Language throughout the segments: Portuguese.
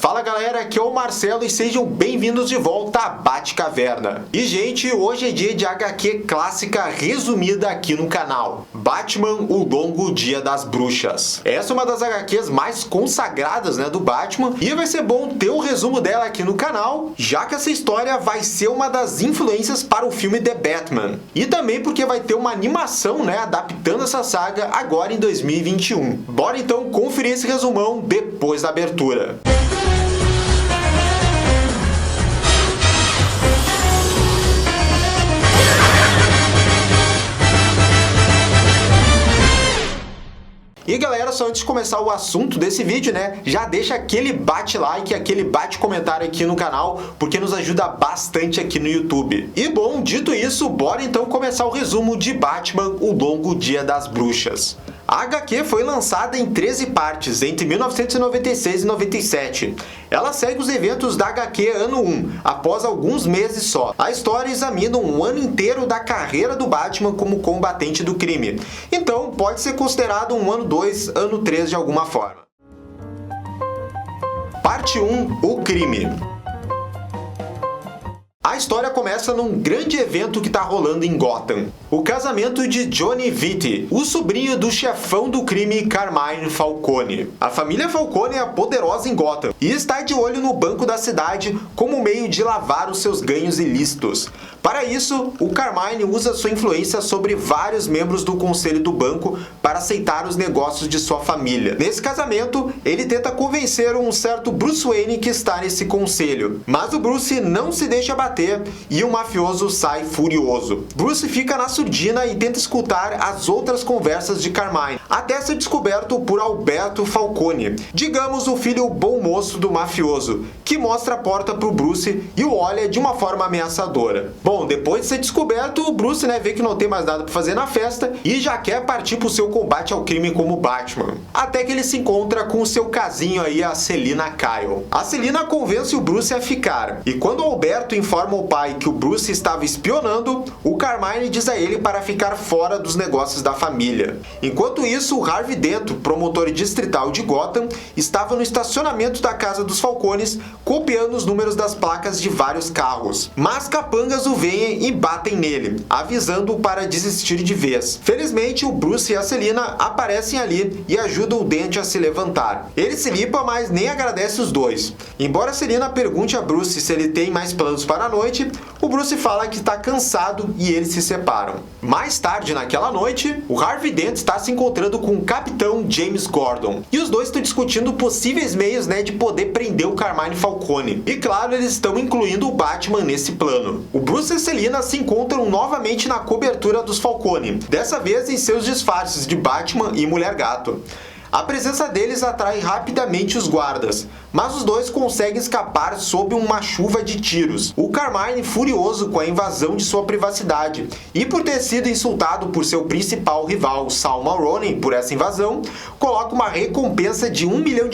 Fala galera, aqui é o Marcelo e sejam bem-vindos de volta à Batcaverna. E gente, hoje é dia de HQ clássica resumida aqui no canal. Batman, o Longo Dia das Bruxas. Essa é uma das HQs mais consagradas, do Batman, e vai ser bom ter o resumo dela aqui no canal, já que essa história vai ser uma das influências para o filme The Batman. E também porque vai ter uma animação, adaptando essa saga agora em 2021. Bora então conferir esse resumão depois da abertura. E galera, só antes de começar o assunto desse vídeo, já deixa aquele bate-like, aquele bate-comentário aqui no canal, porque nos ajuda bastante aqui no YouTube. E bom, dito isso, bora então começar o resumo de Batman, o Longo Dia das Bruxas. A HQ foi lançada em 13 partes entre 1996 e 97. Ela segue os eventos da HQ ano 1, após alguns meses só. A história examina um ano inteiro da carreira do Batman como combatente do crime. Então, pode ser considerado um ano 2, ano 3 de alguma forma. Parte 1, o crime. A história começa num grande evento que tá rolando em Gotham. O casamento de Johnny Vitti, o sobrinho do chefão do crime Carmine Falcone. A família Falcone é poderosa em Gotham e está de olho no banco da cidade como meio de lavar os seus ganhos ilícitos. Para isso, o Carmine usa sua influência sobre vários membros do conselho do banco para aceitar os negócios de sua família. Nesse casamento, ele tenta convencer um certo Bruce Wayne que está nesse conselho, mas o Bruce não se deixa bater e o mafioso sai furioso. Bruce fica na surdina e tenta escutar as outras conversas de Carmine, até ser descoberto por Alberto Falcone, digamos o filho bom moço do mafioso, que mostra a porta para o Bruce e o olha de uma forma ameaçadora. Bom, depois de ser descoberto, o Bruce vê que não tem mais nada para fazer na festa e já quer partir para o seu combate ao crime como Batman. Até que ele se encontra com o seu casinho aí, a Selina Kyle. A Selina convence o Bruce a ficar, e quando o Alberto informa ao pai que o Bruce estava espionando, o Carmine diz a ele para ficar fora dos negócios da família. Enquanto isso, o Harvey Dent, promotor distrital de Gotham, estava no estacionamento da casa dos Falcones, copiando os números das placas de vários carros. Mas capangas o veem e batem nele, avisando-o para desistir de vez. Felizmente, o Bruce e a Selina aparecem ali e ajudam o Dent a se levantar. Ele se limpa, mas nem agradece os dois. Embora a Selina pergunte a Bruce se ele tem mais planos para a noite, o Bruce fala que está cansado e eles se separam. Mais tarde naquela noite, o Harvey Dent está se encontrando com o Capitão James Gordon, e os dois estão discutindo possíveis meios de poder prender o Carmine Falcone. E claro, eles estão incluindo o Batman nesse plano. O Bruce e a Selina se encontram novamente na cobertura dos Falcone, dessa vez em seus disfarces de Batman e Mulher Gato. A presença deles atrai rapidamente os guardas, mas os dois conseguem escapar sob uma chuva de tiros. O Carmine, furioso com a invasão de sua privacidade e por ter sido insultado por seu principal rival, Sal Maroni, por essa invasão, coloca uma recompensa de $1 milhão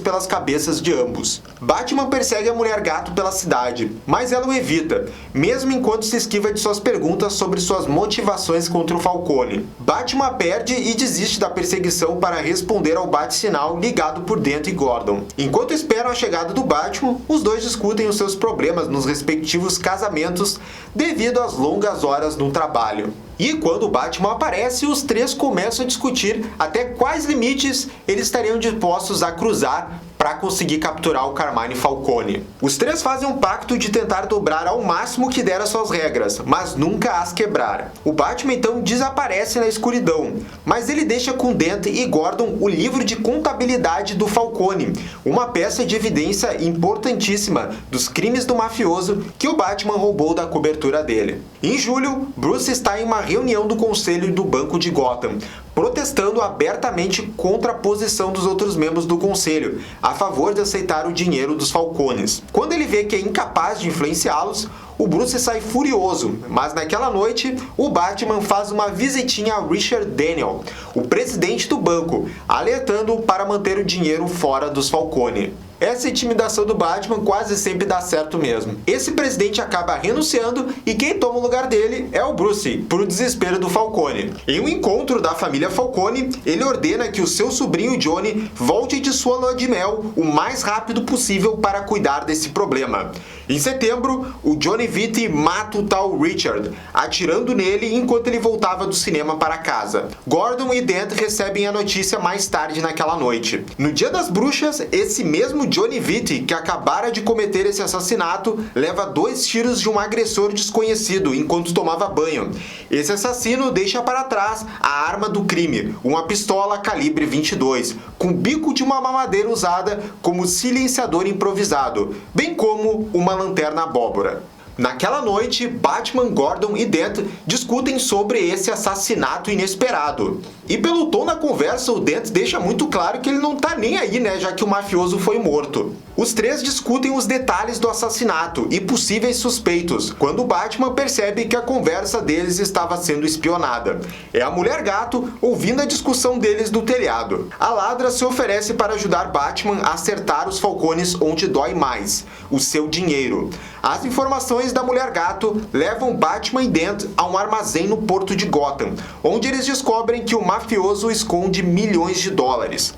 pelas cabeças de ambos. Batman persegue a Mulher Gato pela cidade, mas ela o evita, mesmo enquanto se esquiva de suas perguntas sobre suas motivações contra o Falcone. Batman perde e desiste da perseguição para responder ao bate-sinal ligado por Dent e Gordon. Enquanto esperam a chegada do Batman, os dois discutem os seus problemas nos respectivos casamentos devido às longas horas no trabalho. E quando o Batman aparece, os três começam a discutir até quais limites eles estariam dispostos a cruzar para conseguir capturar o Carmine Falcone. Os três fazem um pacto de tentar dobrar ao máximo que der as suas regras, mas nunca as quebrar. O Batman então desaparece na escuridão, mas ele deixa com Dent e Gordon o livro de contabilidade do Falcone, uma peça de evidência importantíssima dos crimes do mafioso que o Batman roubou da cobertura dele. Em julho, Bruce está em uma reunião do conselho do Banco de Gotham, protestando abertamente contra a posição dos outros membros do conselho, a favor de aceitar o dinheiro dos Falcones. Quando ele vê que é incapaz de influenciá-los, o Bruce sai furioso, mas naquela noite, o Batman faz uma visitinha a Richard Daniel, o presidente do banco, alertando-o para manter o dinheiro fora dos Falcone. Essa intimidação do Batman quase sempre dá certo mesmo. Esse presidente acaba renunciando e quem toma o lugar dele é o Bruce, pro desespero do Falcone. Em um encontro da família Falcone, ele ordena que o seu sobrinho Johnny volte de sua lua de mel o mais rápido possível para cuidar desse problema. Em setembro, o Johnny Vitti mata o tal Richard, atirando nele enquanto ele voltava do cinema para casa. Gordon e Dent recebem a notícia mais tarde naquela noite. No Dia das Bruxas, esse mesmo Johnny Vitti, que acabara de cometer esse assassinato, leva 2 tiros de um agressor desconhecido enquanto tomava banho. Esse assassino deixa para trás a arma do crime, uma pistola calibre 22, com o bico de uma mamadeira usada como silenciador improvisado, bem como uma lanterna abóbora. Naquela noite, Batman, Gordon e Dent discutem sobre esse assassinato inesperado. E pelo tom da conversa, o Dent deixa muito claro que ele não tá nem aí, né, já que o mafioso foi morto. Os três discutem os detalhes do assassinato e possíveis suspeitos, quando Batman percebe que a conversa deles estava sendo espionada. É a Mulher Gato ouvindo a discussão deles do telhado. A Ladra se oferece para ajudar Batman a acertar os Falcones onde dói mais, o seu dinheiro. As informações da Mulher Gato levam Batman e Dent a um armazém no porto de Gotham, onde eles descobrem que o mafioso esconde milhões de dólares.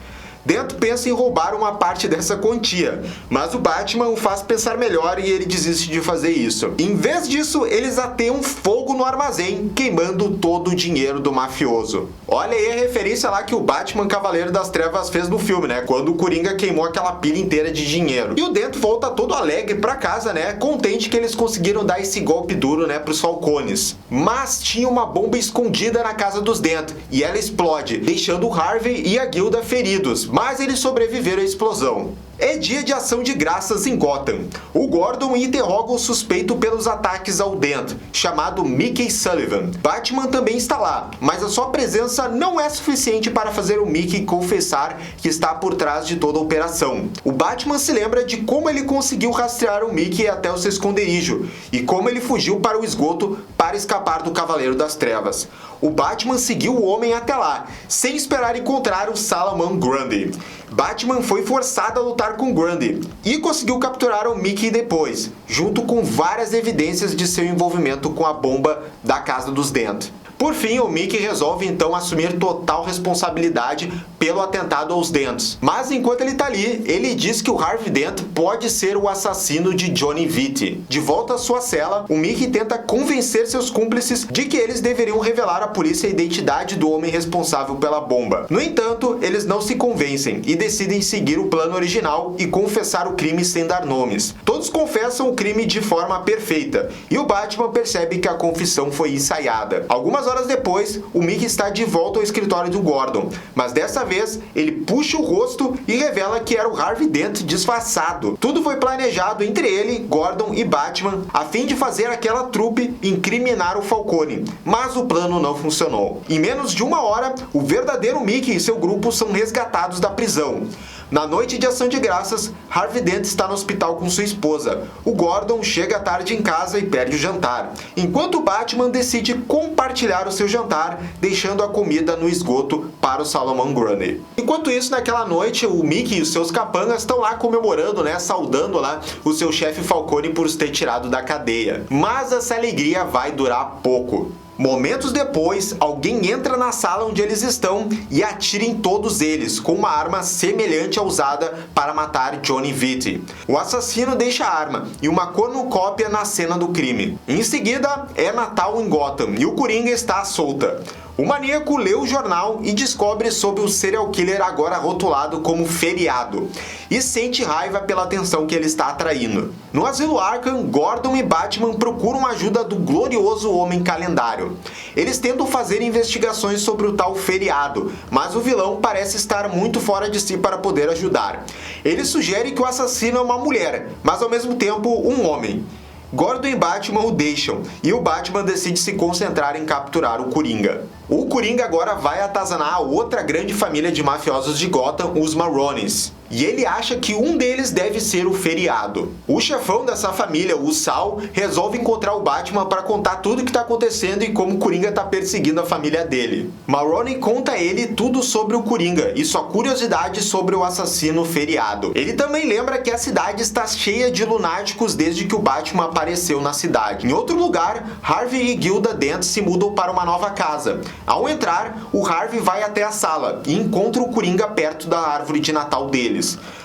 Dent pensa em roubar uma parte dessa quantia, mas o Batman o faz pensar melhor e ele desiste de fazer isso. Em vez disso, eles ateiam fogo no armazém, queimando todo o dinheiro do mafioso. Olha aí a referência lá que o Batman Cavaleiro das Trevas fez no filme, né? Quando o Coringa queimou aquela pilha inteira de dinheiro. E o Dent volta todo alegre pra casa, né? Contente que eles conseguiram dar esse golpe duro, né, pros Falcones. Mas tinha uma bomba escondida na casa dos Dent e ela explode, deixando o Harvey e a Guilda feridos. Mas eles sobreviveram à explosão. É dia de ação de graças em Gotham. O Gordon interroga o suspeito pelos ataques ao Dent, chamado Mickey Sullivan. Batman também está lá, mas a sua presença não é suficiente para fazer o Mickey confessar que está por trás de toda a operação. O Batman se lembra de como ele conseguiu rastrear o Mickey até o seu esconderijo e como ele fugiu para o esgoto para escapar do Cavaleiro das Trevas. O Batman seguiu o homem até lá, sem esperar encontrar o Solomon Grundy. Batman foi forçado a lutar com Grundy e conseguiu capturar o Mickey depois, junto com várias evidências de seu envolvimento com a bomba da casa dos Dent. Por fim, o Mickey resolve então assumir total responsabilidade pelo atentado aos Dents. Mas enquanto ele tá ali, ele diz que o Harvey Dent pode ser o assassino de Johnny Vitti. De volta à sua cela, o Mickey tenta convencer seus cúmplices de que eles deveriam revelar à polícia a identidade do homem responsável pela bomba. No entanto, eles não se convencem e decidem seguir o plano original e confessar o crime sem dar nomes. Todos confessam o crime de forma perfeita e o Batman percebe que a confissão foi ensaiada. Algumas horas depois, o Mickey está de volta ao escritório do Gordon, mas dessa vez ele puxa o rosto e revela que era o Harvey Dent disfarçado. Tudo foi planejado entre ele, Gordon e Batman a fim de fazer aquela trupe incriminar o Falcone, mas o plano não funcionou. Em menos de uma hora, o verdadeiro Mickey e seu grupo são resgatados da prisão. Na noite de ação de graças, Harvey Dent está no hospital com sua esposa. O Gordon chega tarde em casa e perde o jantar, enquanto o Batman decide compartilhar o seu jantar, deixando a comida no esgoto para o Solomon Grundy. Enquanto isso, naquela noite, o Mickey e os seus capangas estão lá comemorando, né, saudando lá o seu chefe Falcone por ter tirado da cadeia. Mas essa alegria vai durar pouco. Momentos depois, alguém entra na sala onde eles estão e atira em todos eles com uma arma semelhante à usada para matar Johnny Vitti. O assassino deixa a arma e uma cornucópia na cena do crime. Em seguida, é Natal em Gotham e o Coringa está à solta. O maníaco lê o jornal e descobre sobre o serial killer agora rotulado como feriado e sente raiva pela atenção que ele está atraindo. No asilo Arkham, Gordon e Batman procuram a ajuda do glorioso Homem Calendário. Eles tentam fazer investigações sobre o tal feriado, mas o vilão parece estar muito fora de si para poder ajudar. Ele sugere que o assassino é uma mulher, mas ao mesmo tempo um homem. Gordon e Batman o deixam, e o Batman decide se concentrar em capturar o Coringa. O Coringa agora vai atazanar a outra grande família de mafiosos de Gotham, os Marrones. E ele acha que um deles deve ser o Feriado. O chefão dessa família, o Sal, resolve encontrar o Batman para contar tudo o que está acontecendo e como o Coringa está perseguindo a família dele. Marrone conta a ele tudo sobre o Coringa e sua curiosidade sobre o assassino Feriado. Ele também lembra que a cidade está cheia de lunáticos desde que o Batman apareceu na cidade. Em outro lugar, Harvey e Gilda Dent se mudam para uma nova casa. Ao entrar, o Harvey vai até a sala e encontra o Coringa perto da árvore de Natal deles.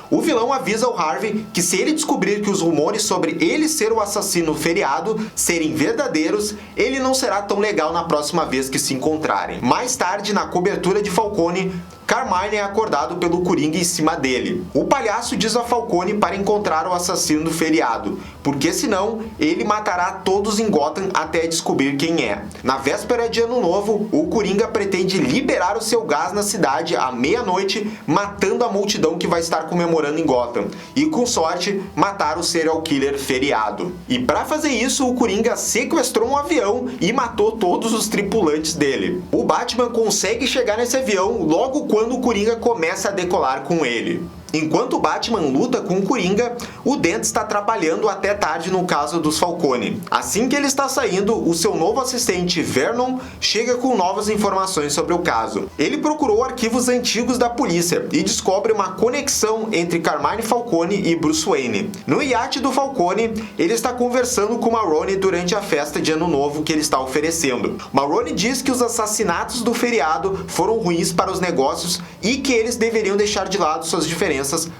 O vilão avisa o Harvey que se ele descobrir que os rumores sobre ele ser o assassino Feriado serem verdadeiros, ele não será tão legal na próxima vez que se encontrarem. Mais tarde, na cobertura de Falcone, Carmine é acordado pelo Coringa em cima dele. O palhaço diz a Falcone para encontrar o assassino do Feriado, porque senão ele matará todos em Gotham até descobrir quem é. Na véspera de Ano Novo, o Coringa pretende liberar o seu gás na cidade à meia-noite, matando a multidão que vai estar comemorando em Gotham, e com sorte, matar o serial killer Feriado. E para fazer isso, o Coringa sequestrou um avião e matou todos os tripulantes dele. O Batman consegue chegar nesse avião logo quando o Coringa começa a decolar com ele. Enquanto o Batman luta com o Coringa, o Dent está trabalhando até tarde no caso dos Falcone. Assim que ele está saindo, o seu novo assistente, Vernon, chega com novas informações sobre o caso. Ele procurou arquivos antigos da polícia e descobre uma conexão entre Carmine Falcone e Bruce Wayne. No iate do Falcone, ele está conversando com Marrone durante a festa de Ano Novo que ele está oferecendo. Marrone diz que os assassinatos do Feriado foram ruins para os negócios e que eles deveriam deixar de lado suas diferenças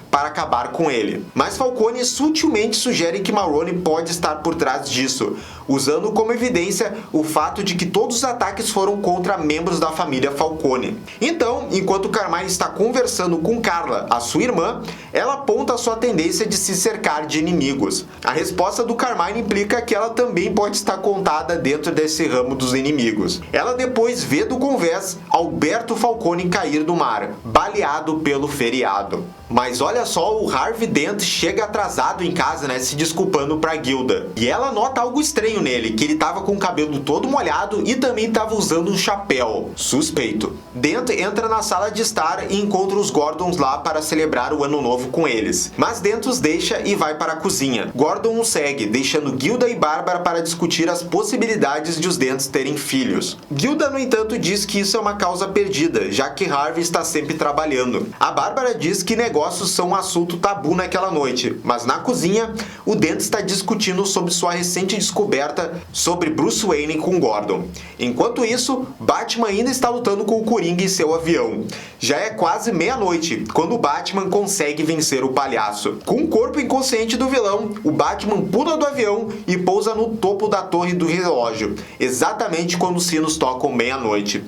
para acabar com ele. Mas Falcone sutilmente sugere que Marrone pode estar por trás disso, usando como evidência o fato de que todos os ataques foram contra membros da família Falcone. Então, enquanto Carmine está conversando com Carla, a sua irmã, ela aponta a sua tendência de se cercar de inimigos. A resposta do Carmine implica que ela também pode estar contada dentro desse ramo dos inimigos. Ela depois vê do convés Alberto Falcone cair do mar, baleado pelo Feriado. Mas olha só, o Harvey Dent chega atrasado em casa, se desculpando pra Gilda. E ela nota algo estranho nele, que ele tava com o cabelo todo molhado e também tava usando um chapéu. Suspeito. Dent entra na sala de estar e encontra os Gordons lá para celebrar o Ano Novo com eles. Mas Dent os deixa e vai para a cozinha. Gordon o segue, deixando Gilda e Bárbara para discutir as possibilidades de os Dents terem filhos. Gilda, no entanto, diz que isso é uma causa perdida, já que Harvey está sempre trabalhando. A Bárbara diz que negócios são um assunto tabu naquela noite, mas na cozinha, o Dent está discutindo sobre sua recente descoberta sobre Bruce Wayne com Gordon. Enquanto isso, Batman ainda está lutando com o Coringa em seu avião. Já é quase meia-noite, quando o Batman consegue vencer o palhaço. Com o corpo inconsciente do vilão, o Batman pula do avião e pousa no topo da torre do relógio, exatamente quando os sinos tocam meia-noite.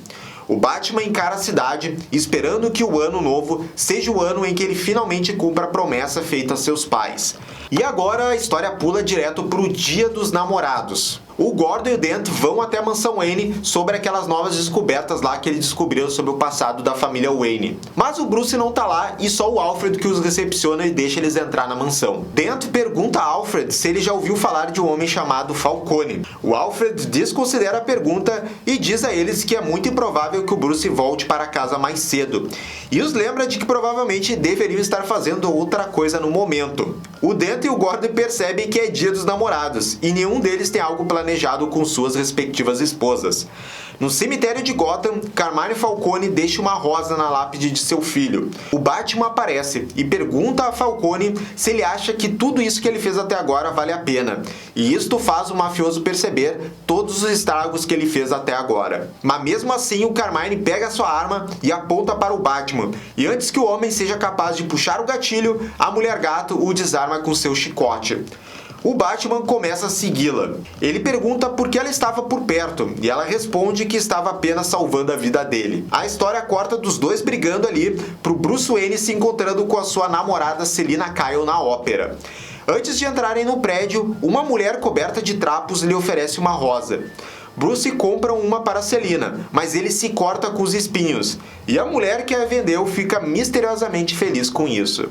O Batman encara a cidade, esperando que o Ano Novo seja o ano em que ele finalmente cumpra a promessa feita a seus pais. E agora a história pula direto para o Dia dos Namorados. O Gordon e o Dent vão até a mansão Wayne sobre aquelas novas descobertas lá que ele descobriu sobre o passado da família Wayne. Mas o Bruce não tá lá e só o Alfred que os recepciona e deixa eles entrar na mansão. Dent pergunta a Alfred se ele já ouviu falar de um homem chamado Falcone. O Alfred desconsidera a pergunta e diz a eles que é muito improvável que o Bruce volte para casa mais cedo. E os lembra de que provavelmente deveriam estar fazendo outra coisa no momento. O Dent e o Gordon percebem que é Dia dos Namorados e nenhum deles tem algo planejado com suas respectivas esposas. No cemitério de Gotham, Carmine Falcone deixa uma rosa na lápide de seu filho. O Batman aparece e pergunta a Falcone se ele acha que tudo isso que ele fez até agora vale a pena. E isto faz o mafioso perceber todos os estragos que ele fez até agora. Mas mesmo assim, o Carmine pega sua arma e aponta para o Batman. E antes que o homem seja capaz de puxar o gatilho, a Mulher Gato o desarma com seu chicote. O Batman começa a segui-la. Ele pergunta por que ela estava por perto, e ela responde que estava apenas salvando a vida dele. A história corta dos dois brigando ali, pro Bruce Wayne se encontrando com a sua namorada Selina Kyle na ópera. Antes de entrarem no prédio, uma mulher coberta de trapos lhe oferece uma rosa. Bruce compra uma para Selina, mas ele se corta com os espinhos, e a mulher que a vendeu fica misteriosamente feliz com isso.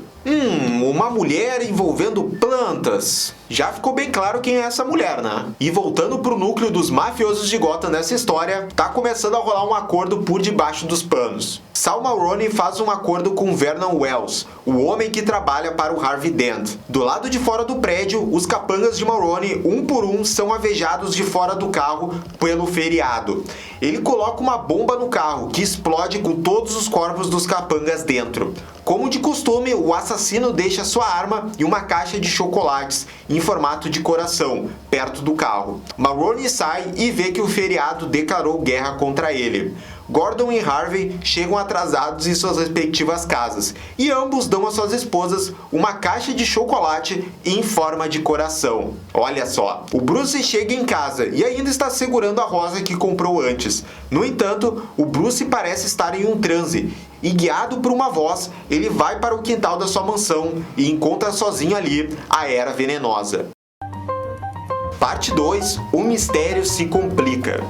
Uma mulher envolvendo plantas. Já ficou bem claro quem é essa mulher, né? E voltando pro núcleo dos mafiosos de Gotham nessa história, tá começando a rolar um acordo por debaixo dos panos. Sal Maroni faz um acordo com Vernon Wells, o homem que trabalha para o Harvey Dent. Do lado de fora do prédio, os capangas de Maroni, um por um, são avejados de fora do carro pelo feriado. Ele coloca uma bomba no carro, que explode com todos os corpos dos capangas dentro. Como de costume, o assassino deixa sua arma e uma caixa de chocolates em formato de coração, perto do carro. Maroni sai e vê que o feriado declarou guerra contra ele. Gordon e Harvey chegam atrasados em suas respectivas casas e ambos dão às suas esposas uma caixa de chocolate em forma de coração. Olha só, o Bruce chega em casa e ainda está segurando a rosa que comprou antes. No entanto, o Bruce parece estar em um transe e, guiado por uma voz, ele vai para o quintal da sua mansão e encontra sozinho ali a Era Venenosa. Parte 2. O mistério se complica.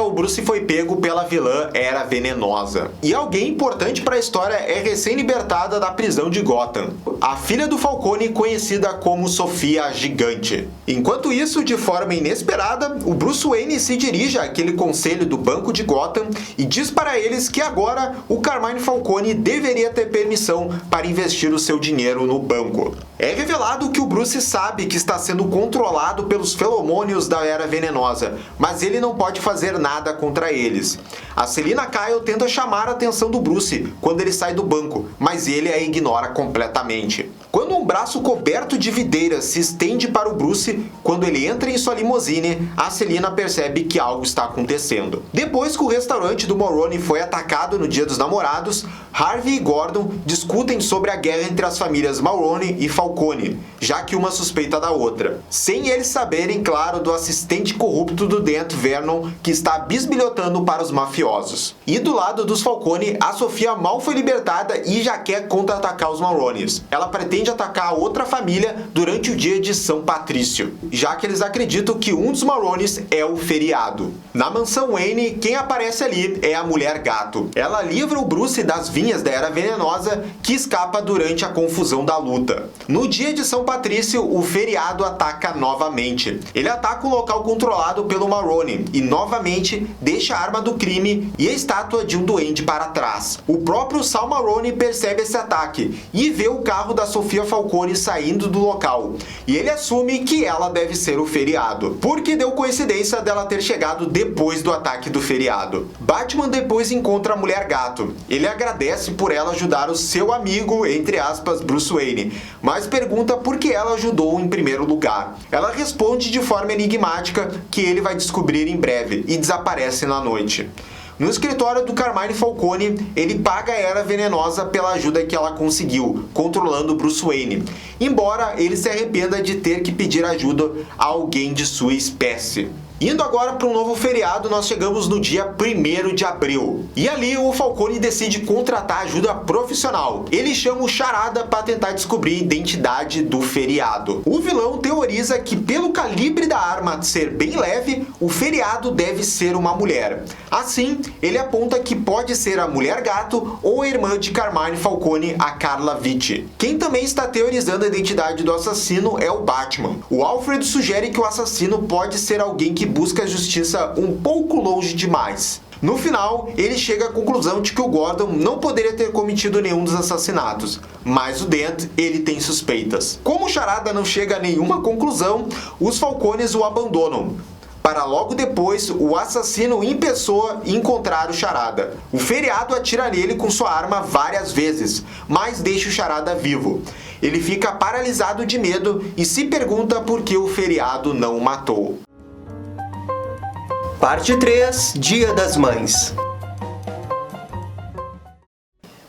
O Bruce foi pego pela vilã Era Venenosa. E alguém importante para a história é recém-libertada da prisão de Gotham, a filha do Falcone, conhecida como Sofia a Gigante. Enquanto isso, de forma inesperada, o Bruce Wayne se dirige àquele conselho do Banco de Gotham e diz para eles que agora o Carmine Falcone deveria ter permissão para investir o seu dinheiro no banco. É revelado que o Bruce sabe que está sendo controlado pelos feromônios da Era Venenosa, mas ele não pode fazer nada contra eles. A Selina Kyle tenta chamar a atenção do Bruce quando ele sai do banco, mas ele a ignora completamente. Quando um braço coberto de videiras se estende para o Bruce, quando ele entra em sua limusine, a Selina percebe que algo está acontecendo. Depois que o restaurante do Maroni foi atacado no Dia dos Namorados, Harvey e Gordon discutem sobre a guerra entre as famílias Maroni e Falcone, já que uma suspeita da outra, sem eles saberem, claro, do assistente corrupto do Dent, Vernon, que está bisbilhotando para os mafiosos. E do lado dos Falcone, a Sofia mal foi libertada e já quer contra-atacar os Maronis. Ela pretende atacar a outra família durante o dia de São Patrício, já que eles acreditam que um dos Maronis é o feriado. Na mansão Wayne, quem aparece ali é a Mulher Gato. Ela livra o Bruce das vinhas da Era Venenosa, que escapa durante a confusão da luta. No dia de São Patrício, o feriado ataca novamente. Ele ataca o local controlado pelo Maroni e novamente deixa a arma do crime e a estátua de um duende para trás. O próprio Sal Maroni percebe esse ataque e vê o carro da Sofia Falcone saindo do local, e ele assume que ela deve ser o feriado, porque deu coincidência dela ter chegado depois do ataque do feriado. Batman depois encontra a Mulher Gato. Ele agradece por ela ajudar o seu amigo, entre aspas, Bruce Wayne, mas pergunta por que ela ajudou em primeiro lugar. Ela responde de forma enigmática que ele vai descobrir em breve e desaparece na noite. No escritório do Carmine Falcone, ele paga a Era Venenosa pela ajuda que ela conseguiu, controlando Bruce Wayne, embora ele se arrependa de ter que pedir ajuda a alguém de sua espécie. Indo agora para um novo feriado, nós chegamos no dia 1º de abril. E ali o Falcone decide contratar ajuda profissional. Ele chama o Charada para tentar descobrir a identidade do feriado. O vilão teoriza que, pelo calibre da arma ser bem leve, o feriado deve ser uma mulher. Assim, ele aponta que pode ser a Mulher Gato ou a irmã de Carmine Falcone, a Carla Vitti. Quem também está teorizando a identidade do assassino é o Batman. O Alfred sugere que o assassino pode ser alguém que busca a justiça um pouco longe demais. No final, ele chega à conclusão de que o Gordon não poderia ter cometido nenhum dos assassinatos, mas o Dent, ele tem suspeitas. Como o Charada não chega a nenhuma conclusão, os Falcones o abandonam, para logo depois o assassino em pessoa encontrar o Charada. O feriado atira nele com sua arma várias vezes, mas deixa o Charada vivo. Ele fica paralisado de medo e se pergunta por que o feriado não o matou. Parte 3, Dia das Mães.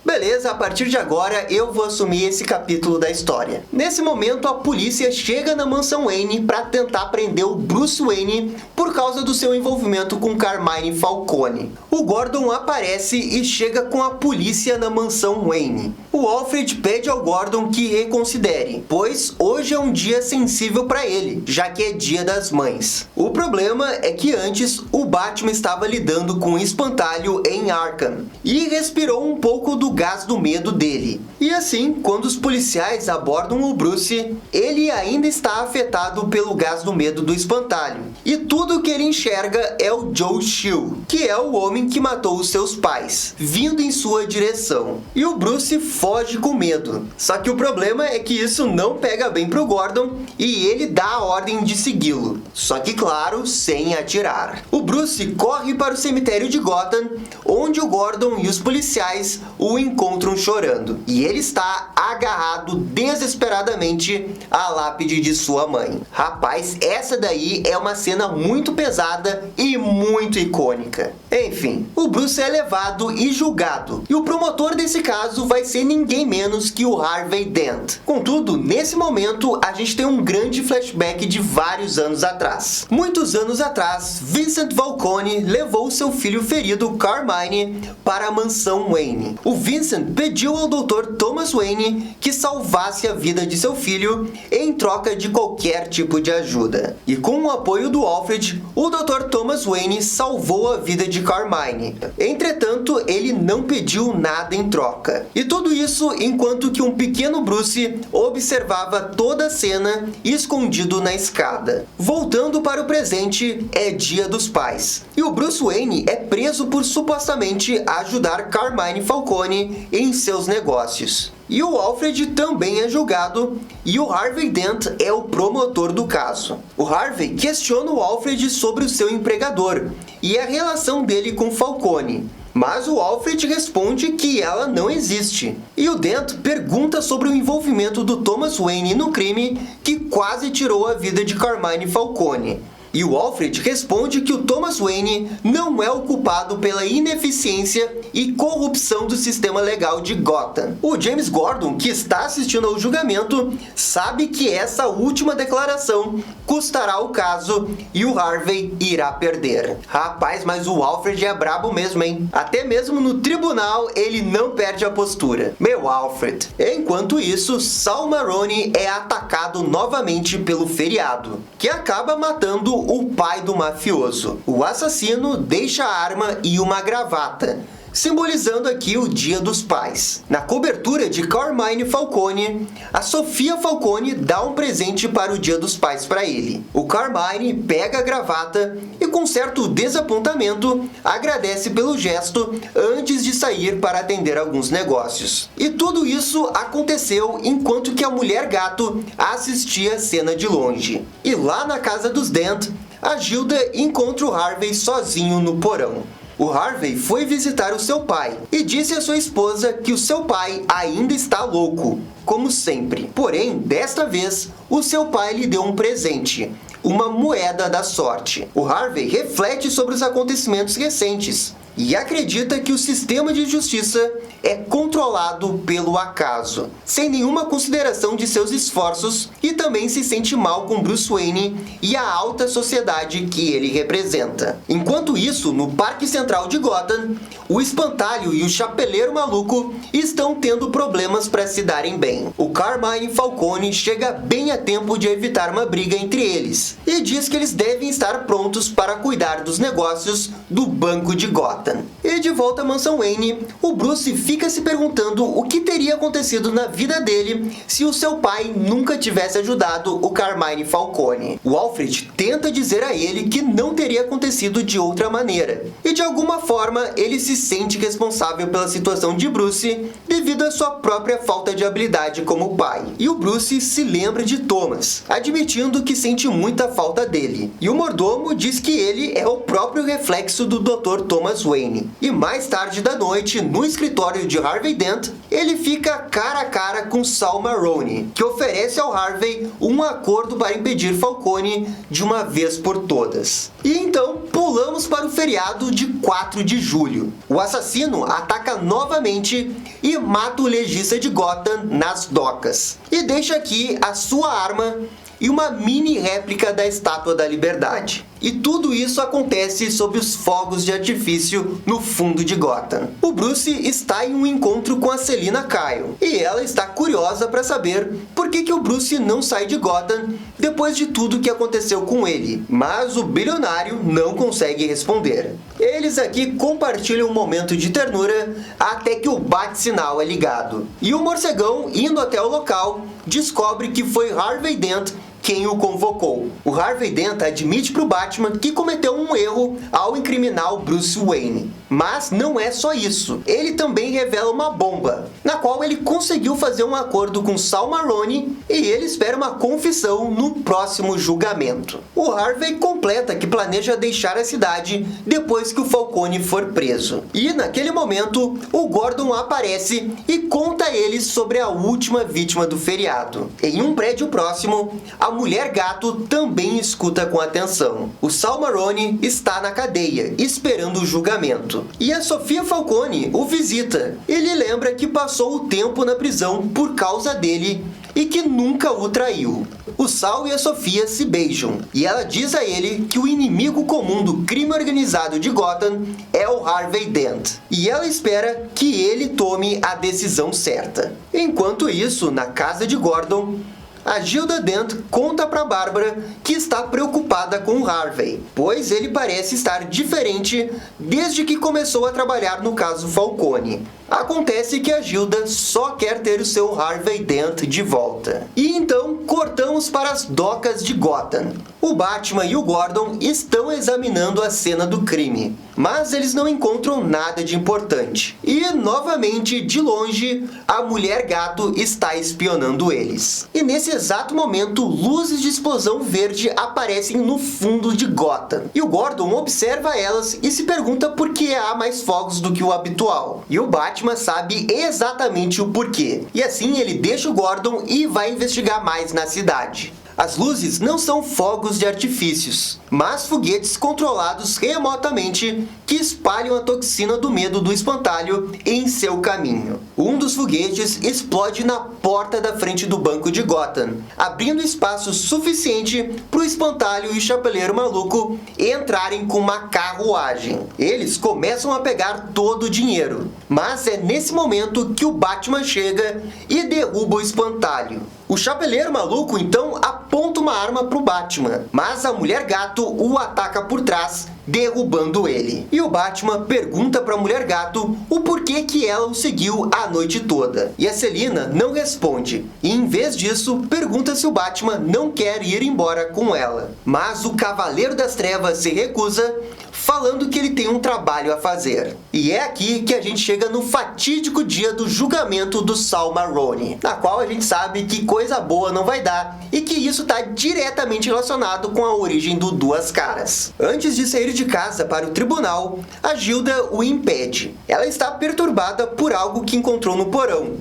Beleza, a partir de agora eu vou assumir esse capítulo da história. Nesse momento, a polícia chega na mansão Wayne para tentar prender o Bruce Wayne por causa do seu envolvimento com Carmine Falcone. o Gordon aparece e chega com a polícia na mansão Wayne. O Alfred pede ao Gordon que reconsidere, pois hoje é um dia sensível para ele, já que é Dia das Mães. O problema é que antes o Batman estava lidando com um espantalho em Arkham e respirou um pouco do gás do medo dele. E assim, quando os policiais abordam o Bruce, ele ainda está afetado pelo gás do medo do espantalho. E tudo que ele enxerga é o Joe Chill, que é o homem que matou os seus pais, vindo em sua direção. E o Bruce foge com medo. Só que o problema é que isso não pega bem pro Gordon e ele dá a ordem de segui-lo. Só que, claro, sem atirar. O Bruce corre para o cemitério de Gotham, onde o Gordon e os policiais o encontram chorando. E ele está agarrado desesperadamente à lápide de sua mãe. Rapaz, essa daí é uma cena muito pesada e muito icônica. Enfim, o Bruce é levado e julgado, e o promotor desse caso vai ser ninguém menos que o Harvey Dent. Contudo, nesse momento, a gente tem um grande flashback de vários anos atrás. Muitos anos atrás, Vincent Falcone levou seu filho ferido, Carmine, para a mansão Wayne. O Vincent pediu ao Dr. Thomas Wayne que salvasse a vida de seu filho em troca de qualquer tipo de ajuda. E com o apoio do Alfred, o Dr. Thomas Wayne salvou a vida de Carmine. Entretanto, ele não pediu nada em troca. E tudo isso enquanto que um pequeno Bruce observava toda a cena escondido na escada. Voltando para o presente, é Dia dos Pais. E o Bruce Wayne é preso por supostamente ajudar Carmine Falcone em seus negócios. E o Alfred também é julgado, e o Harvey Dent é o promotor do caso. O Harvey questiona o Alfred sobre o seu empregador e a relação dele com Falcone. Mas o Alfred responde que ela não existe. E o Dent pergunta sobre o envolvimento do Thomas Wayne no crime que quase tirou a vida de Carmine Falcone. E o Alfred responde que o Thomas Wayne não é o culpado pela ineficiência e corrupção do sistema legal de Gotham. O James Gordon, que está assistindo ao julgamento, sabe que essa última declaração custará o caso e o Harvey irá perder. Rapaz, mas o Alfred é brabo mesmo, hein? Até mesmo no tribunal ele não perde a postura. Meu Alfred. Enquanto isso, Sal Maroni é atacado novamente pelo feriado, que acaba matando o pai do mafioso. O assassino deixa a arma e uma gravata, simbolizando aqui o Dia dos Pais. Na cobertura de Carmine Falcone, a Sofia Falcone dá um presente para o Dia dos Pais para ele. O Carmine pega a gravata e, com certo desapontamento, agradece pelo gesto antes de sair para atender alguns negócios. E tudo isso aconteceu enquanto que a Mulher Gato assistia a cena de longe. E lá na casa dos Dent, a Gilda encontra o Harvey sozinho no porão. O Harvey foi visitar o seu pai e disse à sua esposa que o seu pai ainda está louco, como sempre. Porém, desta vez, o seu pai lhe deu um presente, uma moeda da sorte. O Harvey reflete sobre os acontecimentos recentes e acredita que o sistema de justiça é controlado pelo acaso, sem nenhuma consideração de seus esforços, e também se sente mal com Bruce Wayne e a alta sociedade que ele representa. Enquanto isso, no Parque Central de Gotham, o Espantalho e o Chapeleiro Maluco estão tendo problemas para se darem bem. O Carmine Falcone chega bem a tempo de evitar uma briga entre eles e diz que eles devem estar prontos para cuidar dos negócios do Banco de Gotham. E de volta à mansão Wayne, o Bruce fica se perguntando o que teria acontecido na vida dele se o seu pai nunca tivesse ajudado o Carmine Falcone. O Alfred tenta dizer a ele que não teria acontecido de outra maneira, e de alguma forma ele se sente responsável pela situação de Bruce devido à sua própria falta de habilidade como pai. E o Bruce se lembra de Thomas, admitindo que sente muita falta dele. E o mordomo diz que ele é o próprio reflexo do Dr. Thomas Wayne. E mais tarde da noite, no escritório de Harvey Dent, ele fica cara a cara com Sal Maroni, que oferece ao Harvey um acordo para impedir Falcone de uma vez por todas. E então pulamos para o feriado de 4 de julho. O assassino ataca novamente e mata o legista de Gotham nas docas. E deixa aqui a sua arma e uma mini réplica da Estátua da Liberdade. E tudo isso acontece sob os fogos de artifício no fundo de Gotham. O Bruce está em um encontro com a Selina Kyle, e ela está curiosa para saber por que o Bruce não sai de Gotham depois de tudo que aconteceu com ele, mas o bilionário não consegue responder. Eles aqui compartilham um momento de ternura até que o bate-sinal é ligado. E o morcegão, indo até o local, descobre que foi Harvey Dent quem o convocou. O Harvey Dent admite para o Batman que cometeu um erro ao incriminar o Bruce Wayne. Mas não é só isso. Ele também revela uma bomba, na qual ele conseguiu fazer um acordo com Sal Maroni e ele espera uma confissão no próximo julgamento. O Harvey completa que planeja deixar a cidade depois que o Falcone for preso. E naquele momento, o Gordon aparece e conta a eles sobre a última vítima do feriado. Em um prédio próximo, a Mulher Gato também escuta com atenção. O Sal Maroni está na cadeia, esperando o julgamento. E a Sofia Falcone o visita. Ele lembra que passou o tempo na prisão por causa dele e que nunca o traiu. O Sal e a Sofia se beijam, e ela diz a ele que o inimigo comum do crime organizado de Gotham é o Harvey Dent, e ela espera que ele tome a decisão certa. Enquanto isso, na casa de Gordon, a Gilda Dent conta para Bárbara que está preocupada com o Harvey, pois ele parece estar diferente desde que começou a trabalhar no caso Falcone. Acontece que a Gilda só quer ter o seu Harvey Dent de volta. E então cortamos para as docas de Gotham. O Batman e o Gordon estão examinando a cena do crime, mas eles não encontram nada de importante. E novamente, de longe, a Mulher Gato está espionando eles. E nesse exato momento, luzes de explosão verde aparecem no fundo de Gotham. E o Gordon observa elas e se pergunta por que há mais fogos do que o habitual. E o Batman sabe exatamente o porquê. E assim ele deixa o Gordon e vai investigar mais na cidade. As luzes não são fogos de artifícios, mas foguetes controlados remotamente que espalham a toxina do medo do espantalho em seu caminho. Um dos foguetes explode na porta da frente do Banco de Gotham, abrindo espaço suficiente para o espantalho e o chapeleiro maluco entrarem com uma carruagem. Eles começam a pegar todo o dinheiro, mas é nesse momento que o Batman chega e derruba o espantalho. O chapeleiro maluco então aponta uma arma para o Batman, mas a Mulher Gato o ataca por trás, derrubando ele. E o Batman pergunta para a Mulher Gato o porquê que ela o seguiu a noite toda. E a Selina não responde. E em vez disso, pergunta se o Batman não quer ir embora com ela. Mas o Cavaleiro das Trevas se recusa, falando que ele tem um trabalho a fazer. E é aqui que a gente chega no fatídico dia do julgamento do Sal Maroni, na qual a gente sabe que coisa boa não vai dar e que isso está diretamente relacionado com a origem do Duas Caras. Antes de sair de casa para o tribunal, a Gilda o impede. Ela está perturbada por algo que encontrou no porão.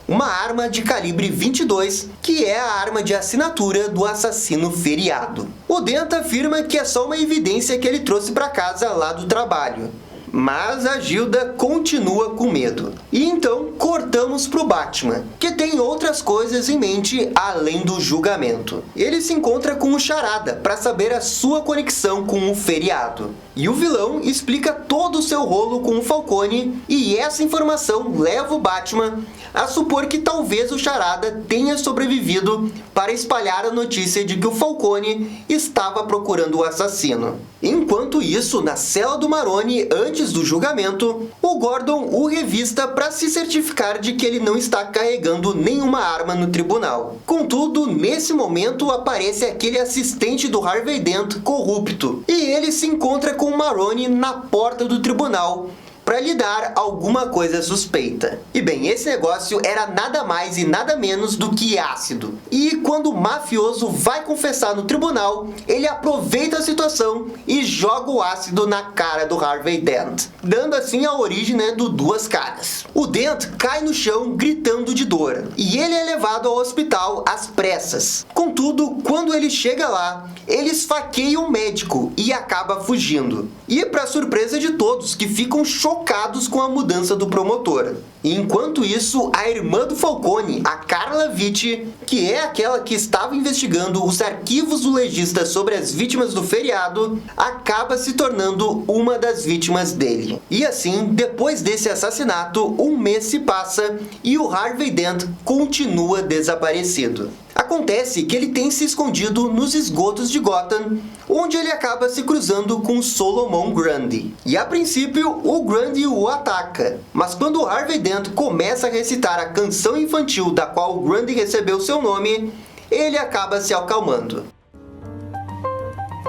Uma arma de calibre 22, que é a arma de assinatura do assassino feriado. O Dent afirma que é só uma evidência que ele trouxe para casa lá do trabalho. Mas a Gilda continua com medo. E então cortamos pro Batman, que tem outras coisas em mente além do julgamento. Ele se encontra com o Charada para saber a sua conexão com o feriado. E o vilão explica todo o seu rolo com o Falcone, e essa informação leva o Batman a supor que talvez o Charada tenha sobrevivido para espalhar a notícia de que o Falcone estava procurando o assassino. Enquanto isso, na cela do Maroni, antes do julgamento, o Gordon o revista para se certificar de que ele não está carregando nenhuma arma no tribunal. Contudo, nesse momento aparece aquele assistente do Harvey Dent corrupto, e ele se encontra com o Maroni na porta do tribunal, para lhe dar alguma coisa suspeita. E bem, esse negócio era nada mais e nada menos do que ácido. E quando o mafioso vai confessar no tribunal, ele aproveita a situação e joga o ácido na cara do Harvey Dent, dando assim a origem do Duas Caras. O Dent cai no chão gritando de dor, e ele é levado ao hospital às pressas. Contudo, quando ele chega lá, ele esfaqueia um médico e acaba fugindo. E para surpresa de todos, que ficam chocados com a mudança do promotor. E enquanto isso, a irmã do Falcone, a Carla Vitti, que é aquela que estava investigando os arquivos do legista sobre as vítimas do feriado, acaba se tornando uma das vítimas dele. E assim, depois desse assassinato, um mês se passa e o Harvey Dent continua desaparecido. Acontece que ele tem se escondido nos esgotos de Gotham, onde ele acaba se cruzando com Solomon Grundy. E a princípio, o Grundy o ataca, mas quando o Harvey Dent começa a recitar a canção infantil da qual o Grundy recebeu seu nome, ele acaba se acalmando.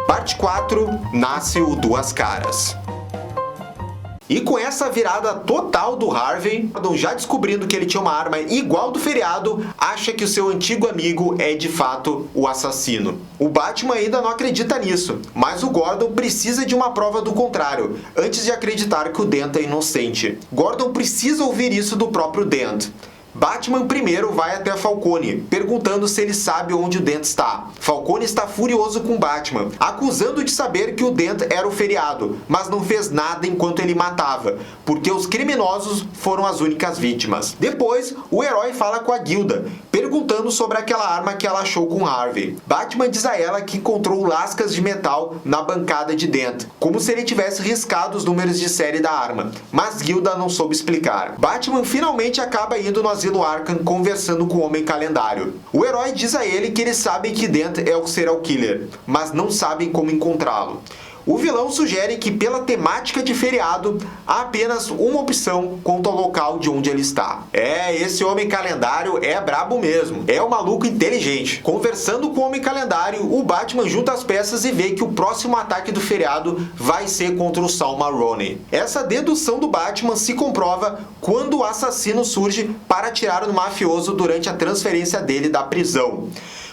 Parte 4. Nasce o Duas Caras. E com essa virada total do Harvey, já descobrindo que ele tinha uma arma igual do feriado, acha que o seu antigo amigo é de fato o assassino. O Batman ainda não acredita nisso, mas o Gordon precisa de uma prova do contrário, antes de acreditar que o Dent é inocente. Gordon precisa ouvir isso do próprio Dent. Batman primeiro vai até Falcone, perguntando se ele sabe onde o Dent está. Falcone está furioso com Batman, acusando de saber que o Dent era o feriado, mas não fez nada enquanto ele matava, porque os criminosos foram as únicas vítimas. Depois, o herói fala com a Gilda, perguntando sobre aquela arma que ela achou com Harvey. Batman diz a ela que encontrou lascas de metal na bancada de Dent, como se ele tivesse riscado os números de série da arma, mas Gilda não soube explicar. Batman finalmente acaba indo no asilo Arkham conversando com o Homem Calendário. O herói diz a ele que eles sabem que Dent é o serial killer, mas não sabem como encontrá-lo. O vilão sugere que, pela temática de feriado, há apenas uma opção quanto ao local de onde ele está. Esse Homem Calendário é brabo mesmo. É um maluco inteligente. Conversando com o Homem Calendário, o Batman junta as peças e vê que o próximo ataque do feriado vai ser contra o Sal Maroni. Essa dedução do Batman se comprova quando o assassino surge para atirar no mafioso durante a transferência dele da prisão.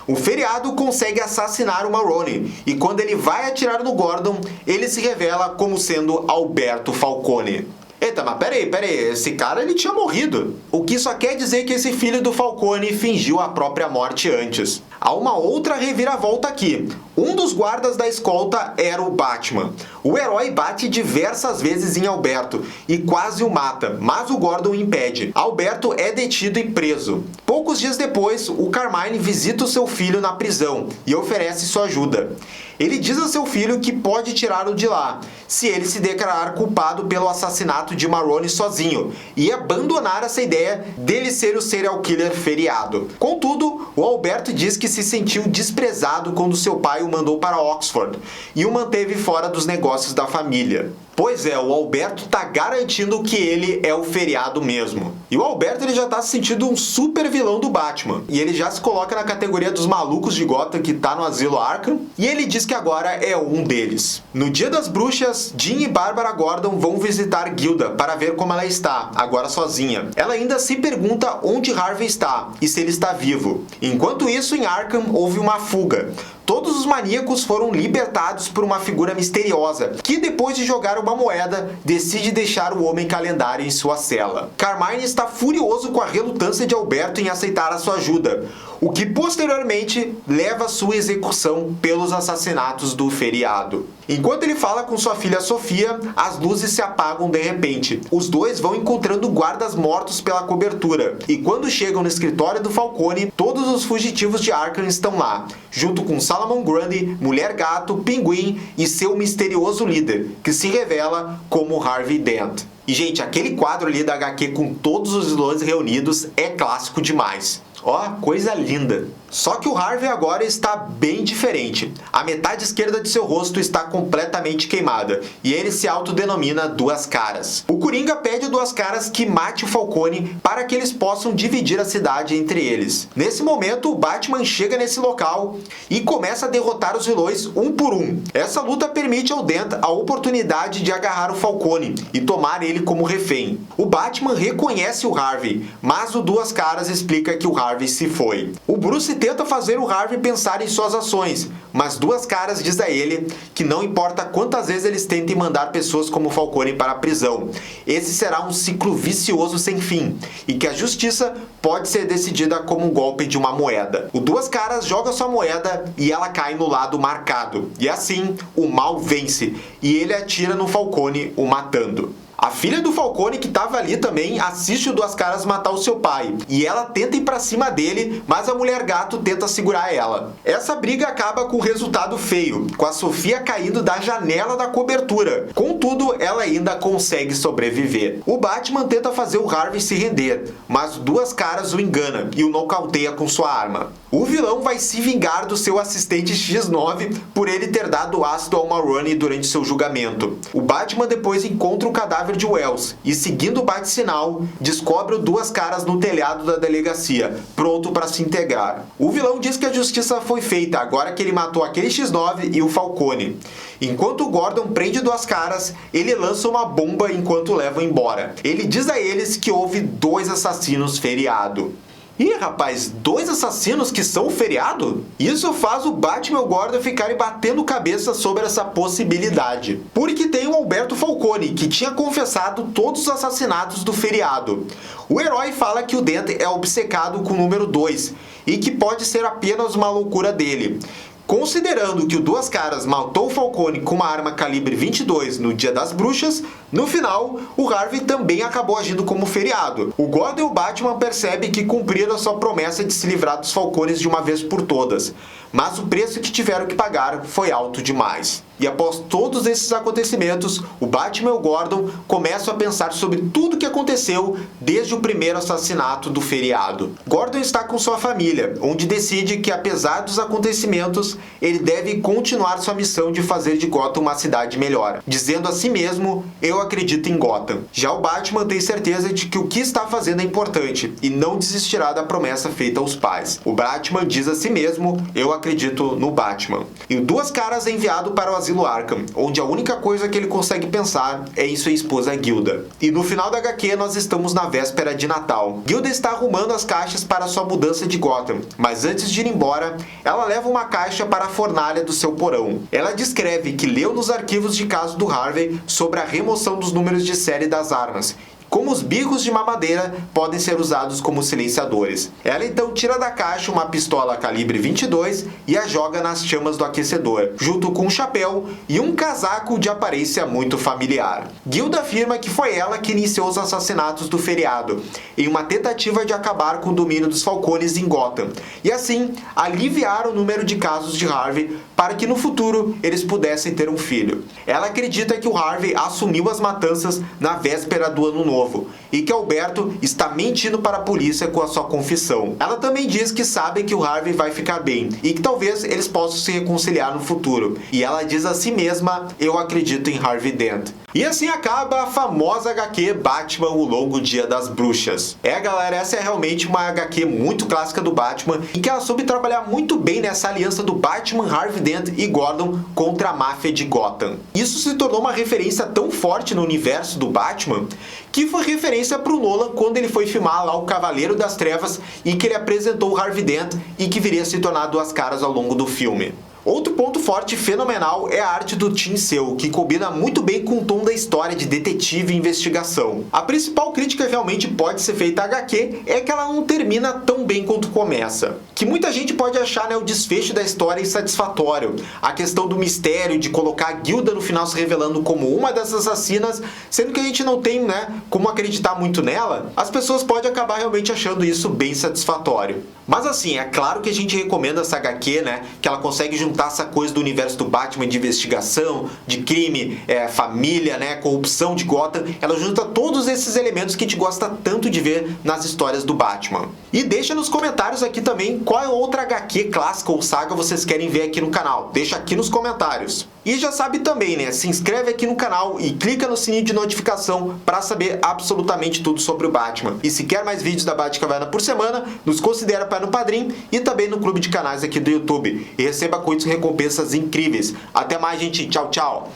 O feriado consegue assassinar o Maroni, e quando ele vai atirar no Gordon, ele se revela como sendo Alberto Falcone. Eita, mas peraí, esse cara ele tinha morrido. O que só quer dizer que esse filho do Falcone fingiu a própria morte antes. Há uma outra reviravolta aqui. Um dos guardas da escolta era o Batman. O herói bate diversas vezes em Alberto e quase o mata, mas o Gordon o impede. Alberto é detido e preso. Poucos dias depois, o Carmine visita o seu filho na prisão e oferece sua ajuda. Ele diz a seu filho que pode tirá-lo de lá, se ele se declarar culpado pelo assassinato de Maroni sozinho, e abandonar essa ideia dele ser o serial killer feriado. Contudo, o Alberto diz que se sentiu desprezado quando seu pai o mandou para Oxford, e o manteve fora dos negócios da família. Pois é, o Alberto tá garantindo que ele é o feriado mesmo. E o Alberto ele já tá se sentindo um super vilão do Batman. E ele já se coloca na categoria dos malucos de Gotham que tá no asilo Arkham. E ele diz que agora é um deles. No Dia das Bruxas, Jean e Bárbara Gordon vão visitar Gilda para ver como ela está, agora sozinha. Ela ainda se pergunta onde Harvey está e se ele está vivo. Enquanto isso, em Arkham houve uma fuga. Todos os maníacos foram libertados por uma figura misteriosa, que depois de jogar uma moeda, decide deixar o Homem Calendário em sua cela. Carmine está furioso com a relutância de Alberto em aceitar a sua ajuda, o que posteriormente leva à sua execução pelos assassinatos do feriado. Enquanto ele fala com sua filha Sofia, as luzes se apagam de repente. Os dois vão encontrando guardas mortos pela cobertura, e quando chegam no escritório do Falcone, todos os fugitivos de Arkham estão lá, junto com Solomon Grundy, Mulher Gato, Pinguim e seu misterioso líder, que se revela como Harvey Dent. E gente, aquele quadro ali da HQ com todos os vilões reunidos é clássico demais. Ó, coisa linda. Só que o Harvey agora está bem diferente. A metade esquerda de seu rosto está completamente queimada e ele se autodenomina Duas Caras. O Coringa pede a Duas Caras que mate o Falcone para que eles possam dividir a cidade entre eles. Nesse momento, o Batman chega nesse local e começa a derrotar os vilões um por um. Essa luta permite ao Dent a oportunidade de agarrar o Falcone e tomar ele como refém. O Batman reconhece o Harvey, mas o Duas Caras explica que o Harvey se foi. O Bruce tenta fazer o Harvey pensar em suas ações, mas Duas Caras diz a ele que não importa quantas vezes eles tentem mandar pessoas como Falcone para a prisão, esse será um ciclo vicioso sem fim, e que a justiça pode ser decidida como um golpe de uma moeda. O Duas Caras joga sua moeda e ela cai no lado marcado, e assim o mal vence, e ele atira no Falcone, o matando. A filha do Falcone, que estava ali também, assiste o Duas Caras matar o seu pai. E ela tenta ir pra cima dele, mas a Mulher Gato tenta segurar ela. Essa briga acaba com um resultado feio, com a Sofia caindo da janela da cobertura. Contudo, ela ainda consegue sobreviver. O Batman tenta fazer o Harvey se render, mas Duas Caras o engana e o nocauteia com sua arma. O vilão vai se vingar do seu assistente X9 por ele ter dado ácido ao Maroni durante seu julgamento. O Batman depois encontra o cadáver de Wells e, seguindo o bate-sinal, descobre o Duas Caras no telhado da delegacia, pronto para se integrar. O vilão diz que a justiça foi feita agora que ele matou aquele X9 e o Falcone. Enquanto o Gordon prende Duas Caras, ele lança uma bomba enquanto o leva embora. Ele diz a eles que houve 2 assassinos feriado. Ih, rapaz, 2 assassinos que são feriado? Isso faz o Batman e o Gordon ficarem batendo cabeça sobre essa possibilidade. Porque tem o Alberto Falcone, que tinha confessado todos os assassinatos do feriado. O herói fala que o Dent é obcecado com o número 2 e que pode ser apenas uma loucura dele. Considerando que o Duas Caras matou o Falcone com uma arma calibre 22 no Dia das Bruxas, no final, o Harvey também acabou agindo como feriado. O Gordon e o Batman percebem que cumpriram a sua promessa de se livrar dos Falcones de uma vez por todas, mas o preço que tiveram que pagar foi alto demais. E após todos esses acontecimentos, o Batman e o Gordon começam a pensar sobre tudo o que aconteceu desde o primeiro assassinato do feriado. Gordon está com sua família, onde decide que apesar dos acontecimentos, ele deve continuar sua missão de fazer de Gotham uma cidade melhor, dizendo a si mesmo: eu acredito em Gotham. Já o Batman tem certeza de que o que está fazendo é importante e não desistirá da promessa feita aos pais. O Batman diz a si mesmo: eu acredito no Batman. E o Duas Caras é enviado para o Asilo Arkham, onde a única coisa que ele consegue pensar é em sua esposa Gilda. E no final da HQ nós estamos na véspera de Natal. Gilda está arrumando as caixas para sua mudança de Gotham, mas antes de ir embora, ela leva uma caixa para a fornalha do seu porão. Ela descreve que leu nos arquivos de caso do Harvey sobre a remoção dos números de série das armas, como os bicos de mamadeira podem ser usados como silenciadores. Ela então tira da caixa uma pistola calibre 22 e a joga nas chamas do aquecedor, junto com um chapéu e um casaco de aparência muito familiar. Gilda afirma que foi ela que iniciou os assassinatos do feriado, em uma tentativa de acabar com o domínio dos Falcones em Gotham, e assim aliviar o número de casos de Harvey para que no futuro eles pudessem ter um filho. Ela acredita que o Harvey assumiu as matanças na véspera do Ano Novo e que Alberto está mentindo para a polícia com a sua confissão. Ela também diz que sabe que o Harvey vai ficar bem e que talvez eles possam se reconciliar no futuro. E ela diz a si mesma: eu acredito em Harvey Dent. E assim acaba a famosa HQ Batman, o Longo Dia das Bruxas. Galera, essa é realmente uma HQ muito clássica do Batman, em que ela soube trabalhar muito bem nessa aliança do Batman, Harvey Dent e Gordon contra a máfia de Gotham. Isso se tornou uma referência tão forte no universo do Batman, que foi referência para o Nolan quando ele foi filmar lá o Cavaleiro das Trevas e que ele apresentou o Harvey Dent e que viria a se tornar Duas Caras ao longo do filme. Outro ponto forte e fenomenal é a arte do Tim Sale, que combina muito bem com o tom da história de detetive e investigação. A principal crítica que realmente pode ser feita à HQ é que ela não termina tão bem quanto começa. Que muita gente pode achar, o desfecho da história insatisfatório. A questão do mistério de colocar a Gilda no final se revelando como uma das assassinas, sendo que a gente não tem, como acreditar muito nela, as pessoas podem acabar realmente achando isso bem satisfatório. Mas assim, é claro que a gente recomenda essa HQ, que ela consegue juntar juntar essa coisa do universo do Batman de investigação, de crime, família, né, corrupção de Gotham. Ela junta todos esses elementos que a gente gosta tanto de ver nas histórias do Batman. E deixa nos comentários aqui também qual outra HQ clássica ou saga vocês querem ver aqui no canal. Deixa aqui nos comentários. E já sabe também, né? Se inscreve aqui no canal e clica no sininho de notificação para saber absolutamente tudo sobre o Batman. E se quer mais vídeos da Batcaverna por semana, nos considera para no Padrim e também no clube de canais aqui do YouTube. E receba com isso recompensas incríveis. Até mais, gente. Tchau, tchau.